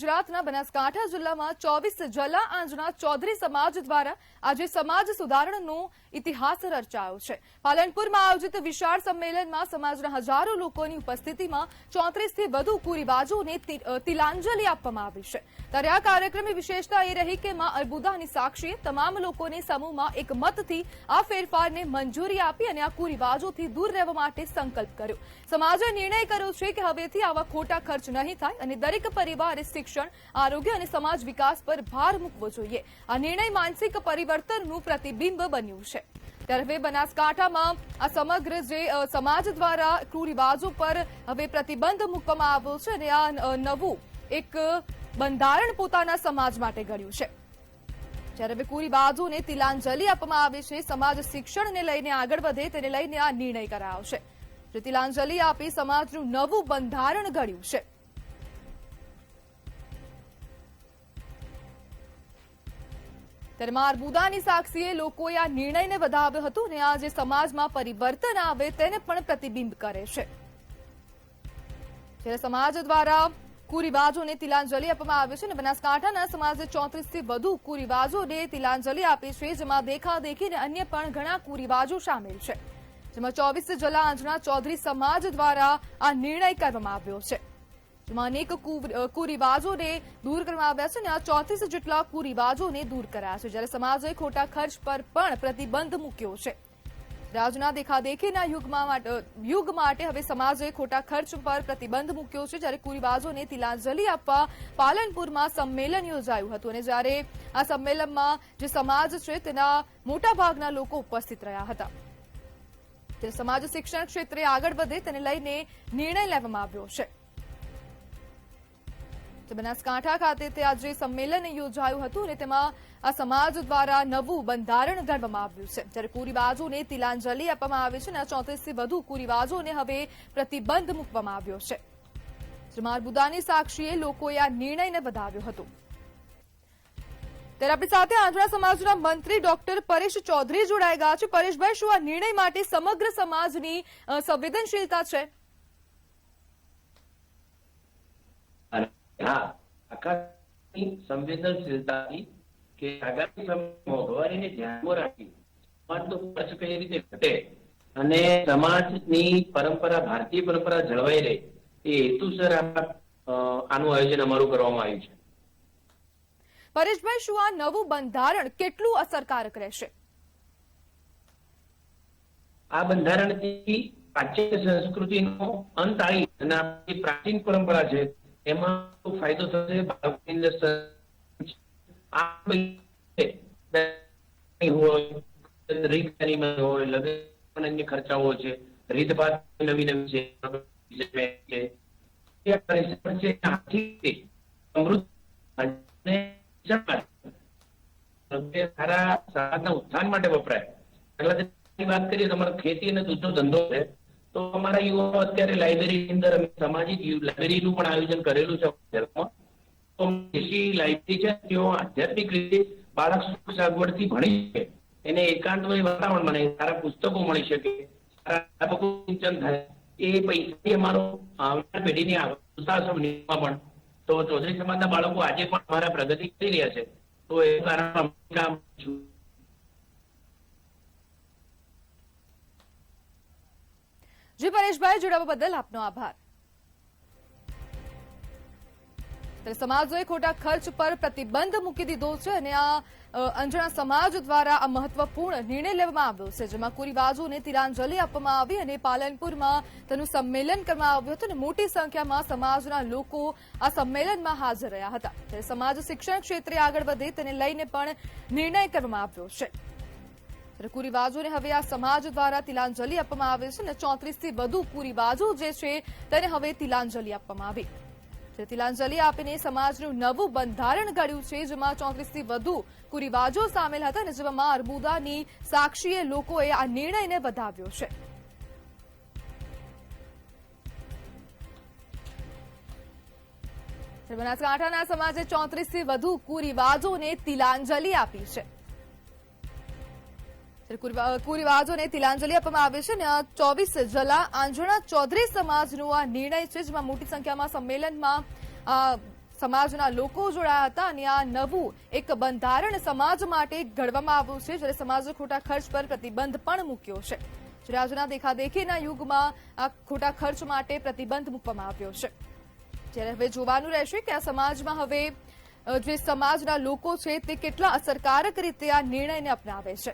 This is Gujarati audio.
ગુજરાતના બનાસકાંઠા જિલ્લામાં 24 જલા આંજણા ચૌધરી સમાજ દ્વારા આજે સમાજ સુધારણનો ઇતિહાસ રચાયો છે। પાલનપુરમાં આયોજિત વિશાળ સંમેલનમાં સમાજના હજારો લોકોની ઉપસ્થિતિમાં 34 થી વધુ કુરિવાજોને તિલાંજલિ આપવામાં આવી છે। ત્યારે આ કાર્યક્રમની વિશેષતા એ રહી કે માં અર્બુદાની સાક્ષીએ તમામ લોકોને સમૂહમાં એક મતથી આ ફેરફારને મંજૂરી આપી અને આ કુરિવાજોથી દૂર રહેવા માટે સંકલ્પ કર્યો। સમાજે નિર્ણય કર્યો છે કે હવેથી આવા ખોટા ખર્ચ નહીં થાય અને દરેક પરિવારે શિક્ષણ, આરોગ્ય અને સમાજ વિકાસ પર ભાર મૂકવો જોઈએ। આ નિર્ણય માનસિક પરિવર્તનનું પ્રતિબિંબ બન્યું છે। ત્યારે હવે બનાસકાંઠામાં આ સમગ્ર જે સમાજ દ્વારા કુરિવાજો પર હવે પ્રતિબંધ મૂકવામાં આવ્યો છે અને આ નવું એક બંધારણ પોતાના સમાજ માટે ઘડ્યું છે। જ્યારે હવે કુરિવાજોને તિલાંજલિ આપવામાં આવે છે। સમાજ શિક્ષણને લઈને આગળ વધે તેને લઈને આ નિર્ણય કરાયો છે। જે તિલાંજલિ આપી સમાજનું નવું બંધારણ ઘડ્યું છે। ત્યારે માં અર્બુદાની સાક્ષીએ લોકોએ આ નિર્ણયને વધાવ્યો હતો અને આ જે સમાજમાં પરિવર્તન આવે તેને પણ પ્રતિબિંબ કરે છે। જ્યારે સમાજ દ્વારા કુરિવાજોને તિલાંજલિ આપવામાં આવે છે અને બનાસકાંઠાના સમાજે 34 થી વધુ કુરિવાજોને તિલાંજલિ આપી છે, જેમાં દેખાદેખી અને અન્ય પણ ઘણા કુરિવાજો સામેલ છે। જેમાં 24 જલા આંજણા ચૌધરી સમાજ દ્વારા આ નિર્ણય કરવામાં આવ્યો છે। જેમાં અનેક કુરિવાજોને દૂર કરવામાં આવ્યા છે અને આ 34 જેટલા કુરિવાજોને દૂર કરાયા છે। જ્યારે સમાજે ખોટા ખર્ચ પર પણ પ્રતિબંધ મૂક્યો છે। રાજના દેખાદેખીના યુગ માટે હવે સમાજે ખોટા ખર્ચ પર પ્રતિબંધ મૂક્યો છે। જ્યારે કુરિવાજોને તિલાંજલિ આપવા પાલનપુરમાં સંમેલન યોજાયું હતું અને જ્યારે આ સંમેલનમાં જે સમાજ છે તેના મોટાભાગના લોકો ઉપસ્થિત રહ્યા હતા। ત્યારે સમાજ શિક્ષણ ક્ષેત્રે આગળ વધે તેને લઈને નિર્ણય લેવામાં આવ્યો છે। બનાસકાંઠા ખાતે તે આજે સંમેલન યોજાયું હતું અને તેમાં આ સમાજ દ્વારા નવું બંધારણ ઘડવામાં આવ્યું છે। જ્યારે કુરિવાજોને તિલાંજલિ આપવામાં આવે છે અને 34 થી વધુ કુરિવાજોને હવે પ્રતિબંધ મૂકવામાં આવ્યો છે। જેમાં અર્બુદાની સાક્ષીએ લોકોએ આ નિર્ણયને વધાવ્યો હતો। ત્યારે આપણી સાથે આંજણા સમાજના મંત્રી ડોક્ટર પરેશ ચૌધરી જોડાઈ ગયા છે। પરેશભાઈ, શું આ નિર્ણય માટે સમગ્ર સમાજની સંવેદનશીલતા છે? હા, આખા સંવેદનશીલતાથી કે આગામી સમયમાં મોંઘવારીને ધ્યાનમાં રાખી સમાજનો ખર્ચ કઈ રીતે ઘટે અને સમાજની પરંપરા, ભારતીય પરંપરા જળવાઈ રહે એ હેતુસર આનું આયોજન અમારું કરવામાં આવ્યું છે। પરેશભાઈ, શું આ નવું બંધારણ કેટલું અસરકારક રહેશે? આ બંધારણથી પ્રાચીન સંસ્કૃતિનો અંત આવી અને આપણી પ્રાચીન પરંપરા છે એમાં ફાયદો થશે। બાળકોની અંદર હોય, લગ્ન અન્ય ખર્ચાઓ છે, રીતભાત નવી નવી છે, સારા સમાજના ઉત્થાન માટે વપરાય। વાત કરીએ તમારો ખેતી અને દૂધનો ધંધો છે તો અમારા યુવાનો અત્યારે લાઇબ્રેરીની અંદર સામાજિક લાઇબ્રેરીનું પણ આયોજન કરેલું છે। લાઇબ્રેરી છે તેઓ આધ્યાત્મિક રીતે બાળક સુખ સગવડથી ભણી શકે, એને એકાંતમય વાતાવરણ મળે, સારા પુસ્તકો મળી શકે, સારા સિંચન થાય। એ પૈસાથી અમારો આવનાર પેઢીની પણ તો ચૌધરી સમાજના બાળકો આજે પણ અમારા પ્રગતિ કરી રહ્યા છે। તો એ કારણ કામ છું। જી પરેશભાઈ, જોડાવા બદલ આપનો આભાર। સમાજોએ ખોટા ખર્ચ પર પ્રતિબંધ મૂકી દીધો છે અને આ અંજણા સમાજ દ્વારા આ મહત્વપૂર્ણ નિર્ણય લેવામાં આવ્યો છે। જેમાં કુરિવાજોને તિલાંજલિ આપવામાં આવી અને પાલનપુરમાં તેનું સંમેલન કરવામાં આવ્યું હતું અને મોટી સંખ્યામાં સમાજના લોકો આ સંમેલનમાં હાજર રહ્યા હતા। ત્યારે સમાજ શિક્ષણ ક્ષેત્રે આગળ વધે તેને લઈને પણ નિર્ણય કરવામાં આવ્યો છે। કુરિવાજોને હવે આ સમાજ દ્વારા તિલાંજલિ આપવામાં આવે છે અને 34 થી વધુ કુરિવાજો જે છે તેને હવે તિલાંજલિ આપવામાં આવી। તિલાંજલિ આપીને સમાજનું નવું બંધારણ ઘડ્યું છે, જેમાં 34 થી વધુ કુરિવાજો સામેલ હતા અને જેમાં માં અર્બુદાની સાક્ષીએ લોકોએ આ નિર્ણયને વધાવ્યો છે। બનાસકાંઠાના સમાજે 34 થી વધુ કુરિવાજોને તિલાંજલિ આપી છે। કુરિવાજોને તિલાંજલિ આપવામાં આવે છે અને 24 જલા આંજણા ચૌધરી સમાજનો આ નિર્ણય છે, જેમાં મોટી સંખ્યામાં સંમેલનમાં સમાજના લોકો જોડાયા હતા અને આ નવું એક બંધારણ સમાજ માટે ઘડવામાં આવ્યું છે, જ્યારે સમાજે ખોટા ખર્ચ પર પ્રતિબંધ પણ મૂક્યો છે. જ્યારે આજના દેખાદેખીના યુગમાં આ ખોટા ખર્ચ માટે પ્રતિબંધ મૂકવામાં આવ્યો છે. જ્યારે હવે જોવાનું રહેશે કે આ સમાજમાં હવે જે સમાજના લોકો છે તે કેટલા અસરકારક રીતે આ નિર્ણયને અપનાવે છે.